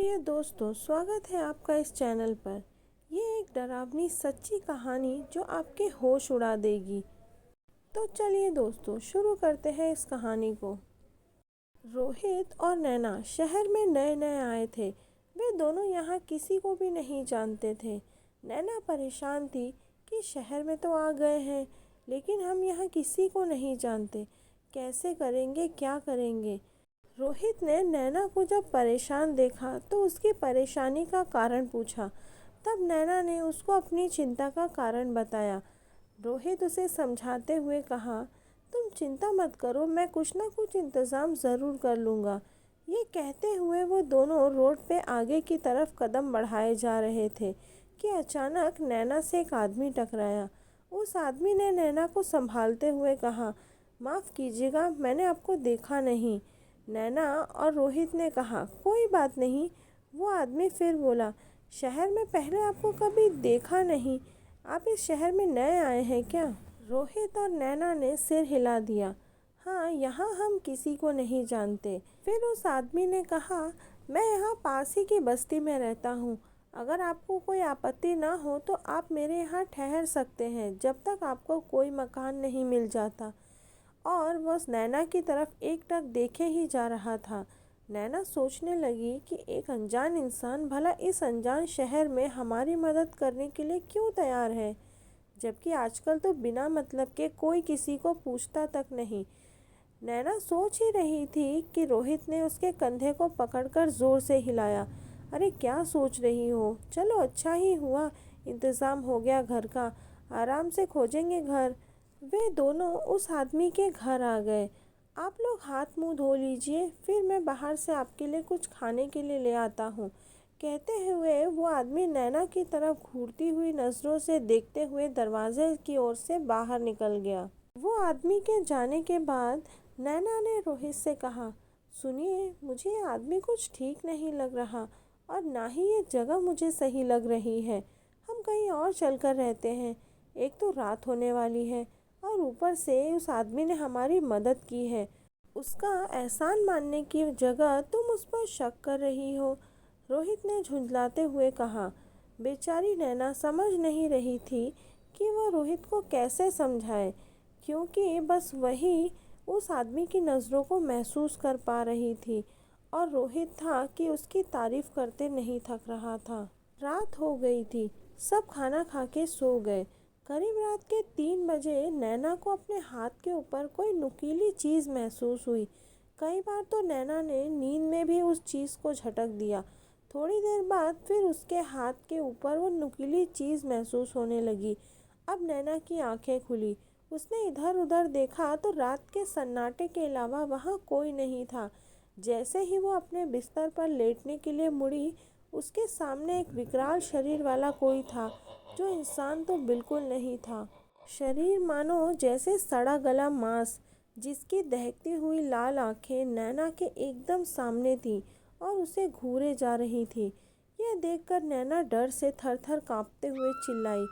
प्रिय दोस्तों, स्वागत है आपका इस चैनल पर। ये एक डरावनी सच्ची कहानी जो आपके होश उड़ा देगी। तो चलिए दोस्तों, शुरू करते हैं इस कहानी को। रोहित और नैना शहर में नए नए आए थे। वे दोनों यहाँ किसी को भी नहीं जानते थे। नैना परेशान थी कि शहर में तो आ गए हैं, लेकिन हम यहाँ किसी को नहीं जानते। कैसे करेंगे, क्या करेंगे। रोहित ने नैना को जब परेशान देखा तो उसकी परेशानी का कारण पूछा। तब नैना ने उसको अपनी चिंता का कारण बताया। रोहित उसे समझाते हुए कहा, तुम चिंता मत करो, मैं कुछ ना कुछ इंतज़ाम ज़रूर कर लूँगा। ये कहते हुए वो दोनों रोड पे आगे की तरफ कदम बढ़ाए जा रहे थे कि अचानक नैना से एक आदमी टकराया। उस आदमी ने नैना को संभालते हुए कहा, माफ़ कीजिएगा, मैंने आपको देखा नहीं। नैना और रोहित ने कहा, कोई बात नहीं। वो आदमी फिर बोला, शहर में पहले आपको कभी देखा नहीं, आप इस शहर में नए आए हैं क्या? रोहित और नैना ने सिर हिला दिया। हाँ, यहाँ हम किसी को नहीं जानते। फिर उस आदमी ने कहा, मैं यहाँ पास ही की बस्ती में रहता हूँ। अगर आपको कोई आपत्ति ना हो तो आप मेरे यहाँ ठहर सकते हैं जब तक आपको कोई मकान नहीं मिल जाता। और वह नैना की तरफ एकटक देखे ही जा रहा था। नैना सोचने लगी कि एक अनजान इंसान भला इस अनजान शहर में हमारी मदद करने के लिए क्यों तैयार है, जबकि आजकल तो बिना मतलब के कोई किसी को पूछता तक नहीं। नैना सोच ही रही थी कि रोहित ने उसके कंधे को पकड़कर जोर से हिलाया। अरे क्या सोच रही हो, चलो अच्छा ही हुआ, इंतज़ाम हो गया घर का, आराम से खोजेंगे घर। वे दोनों उस आदमी के घर आ गए। आप लोग हाथ मुंह धो लीजिए, फिर मैं बाहर से आपके लिए कुछ खाने के लिए ले आता हूँ। कहते हुए वो आदमी नैना की तरफ घूरती हुई नज़रों से देखते हुए दरवाजे की ओर से बाहर निकल गया। वो आदमी के जाने के बाद नैना ने रोहित से कहा, सुनिए, मुझे ये आदमी कुछ ठीक नहीं लग रहा और ना ही ये जगह मुझे सही लग रही है। हम कहीं और चलकर रहते हैं। एक तो रात होने वाली है और ऊपर से उस आदमी ने हमारी मदद की है। उसका एहसान मानने की जगह तुम उस पर शक कर रही हो। रोहित ने झुंझलाते हुए कहा। बेचारी नैना समझ नहीं रही थी कि वह रोहित को कैसे समझाए, क्योंकि बस वही उस आदमी की नज़रों को महसूस कर पा रही थी और रोहित था कि उसकी तारीफ करते नहीं थक रहा था। रात हो गई थी, सब खाना खा के सो गए। करीब रात के 3 बजे नैना को अपने हाथ के ऊपर कोई नुकीली चीज़ महसूस हुई। कई बार तो नैना ने नींद में भी उस चीज़ को झटक दिया। थोड़ी देर बाद फिर उसके हाथ के ऊपर वो नुकीली चीज़ महसूस होने लगी। अब नैना की आंखें खुली। उसने इधर उधर देखा तो रात के सन्नाटे के अलावा वहाँ कोई नहीं था। जैसे ही वो अपने बिस्तर पर लेटने के लिए मुड़ी, उसके सामने एक विकराल शरीर वाला कोई था, जो इंसान तो बिल्कुल नहीं था। शरीर मानो जैसे सड़ा गला मांस, जिसकी दहकती हुई लाल आंखें नैना के एकदम सामने थी और उसे घूरे जा रही थी। यह देखकर नैना डर से थर थर काँपते हुए चिल्लाई।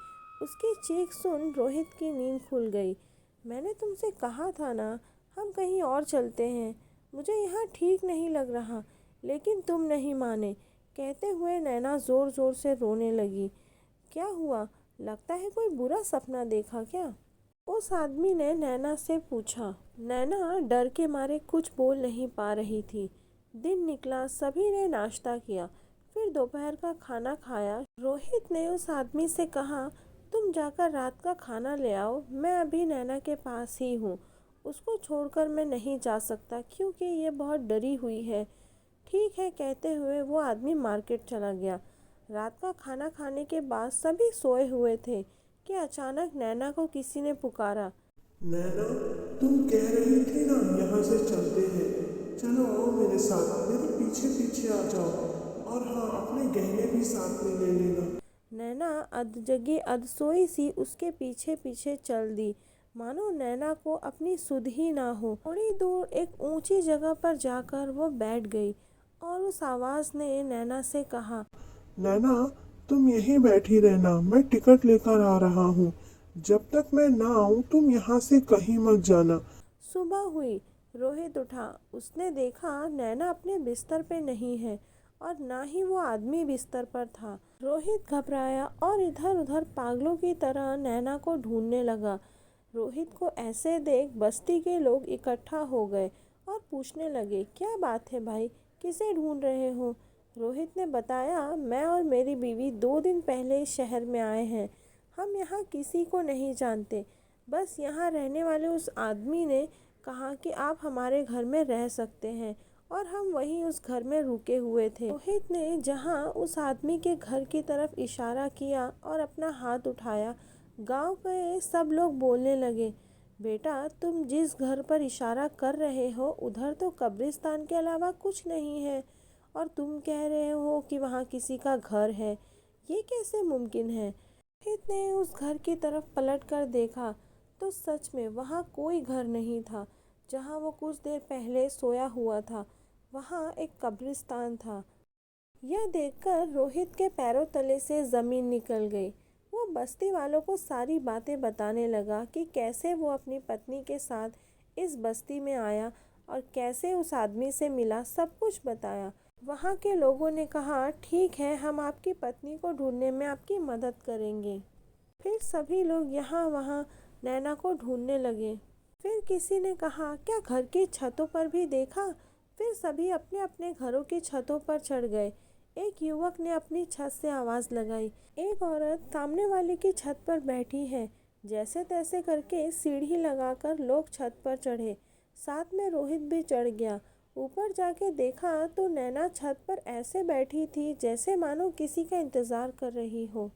उसकी चीख सुन रोहित की नींद खुल गई। मैंने तुमसे कहा था ना, हम कहीं और चलते हैं, मुझे यहाँ ठीक नहीं लग रहा, लेकिन तुम नहीं माने। कहते हुए नैना ज़ोर ज़ोर से रोने लगी। क्या हुआ, लगता है कोई बुरा सपना देखा क्या? उस आदमी ने नैना से पूछा। नैना डर के मारे कुछ बोल नहीं पा रही थी। दिन निकला, सभी ने नाश्ता किया, फिर दोपहर का खाना खाया। रोहित ने उस आदमी से कहा, तुम जाकर रात का खाना ले आओ, मैं अभी नैना के पास ही हूँ। उसको छोड़कर मैं नहीं जा सकता क्योंकि ये बहुत डरी हुई है। ठीक है, कहते हुए वो आदमी मार्केट चला गया। रात का खाना खाने के बाद सभी सोए हुए थे कि अचानक नैना को किसी ने पुकारा। नैना, तुम कह रही थी ना यहाँ से चलते हैं। चलो आओ मेरे साथ, मेरे पीछे पीछे आ जाओ। और हाँ, अपने गहने भी साथ में ले लेना। नैना अधजगी अधसोई सी उसके पीछे पीछे चल दी, मानो नैना को अपनी सुध ही ना हो। थोड़ी दूर एक ऊंची जगह पर जाकर वो बैठ गई और उस आवाज़ ने नैना से कहा, नैना, तुम यहीं बैठी रहना, मैं टिकट लेकर आ रहा हूँ। जब तक मैं ना आऊँ तुम यहाँ से कहीं मत जाना। सुबह हुई। रोहित उठा। उसने देखा नैना अपने बिस्तर पे नहीं है और ना ही वो आदमी बिस्तर पर था। रोहित घबराया और इधर उधर पागलों की तरह नैना को ढूंढने लगा। रोहित को ऐसे देख बस्ती के लोग इकट्ठा हो गए और पूछने लगे, क्या बात है भाई, किसे ढूंढ रहे हो? रोहित ने बताया, मैं और मेरी बीवी 2 दिन पहले इस शहर में आए हैं। हम यहाँ किसी को नहीं जानते, बस यहाँ रहने वाले उस आदमी ने कहा कि आप हमारे घर में रह सकते हैं और हम वहीं उस घर में रुके हुए थे। रोहित ने जहाँ उस आदमी के घर की तरफ इशारा किया और अपना हाथ उठाया, गांव के सब लोग बोलने लगे, बेटा तुम जिस घर पर इशारा कर रहे हो उधर तो कब्रिस्तान के अलावा कुछ नहीं है और तुम कह रहे हो कि वहाँ किसी का घर है, ये कैसे मुमकिन है? रोहित ने उस घर की तरफ पलट कर देखा तो सच में वहाँ कोई घर नहीं था। जहाँ वो कुछ देर पहले सोया हुआ था वहाँ एक कब्रिस्तान था। यह देखकर रोहित के पैरों तले से ज़मीन निकल गई। वो बस्ती वालों को सारी बातें बताने लगा कि कैसे वो अपनी पत्नी के साथ इस बस्ती में आया और कैसे उस आदमी से मिला, सब कुछ बताया। वहाँ के लोगों ने कहा, ठीक है, हम आपकी पत्नी को ढूंढने में आपकी मदद करेंगे। फिर सभी लोग यहाँ वहाँ नैना को ढूंढने लगे। फिर किसी ने कहा, क्या घर की छतों पर भी देखा? फिर सभी अपने अपने घरों की छतों पर चढ़ गए। एक युवक ने अपनी छत से आवाज़ लगाई, एक औरत सामने वाले की छत पर बैठी है। जैसे तैसे करके सीढ़ी लगाकर लोग छत पर चढ़े। साथ में रोहित भी चढ़ गया। ऊपर जाके देखा तो नैना छत पर ऐसे बैठी थी जैसे मानो किसी का इंतज़ार कर रही हो।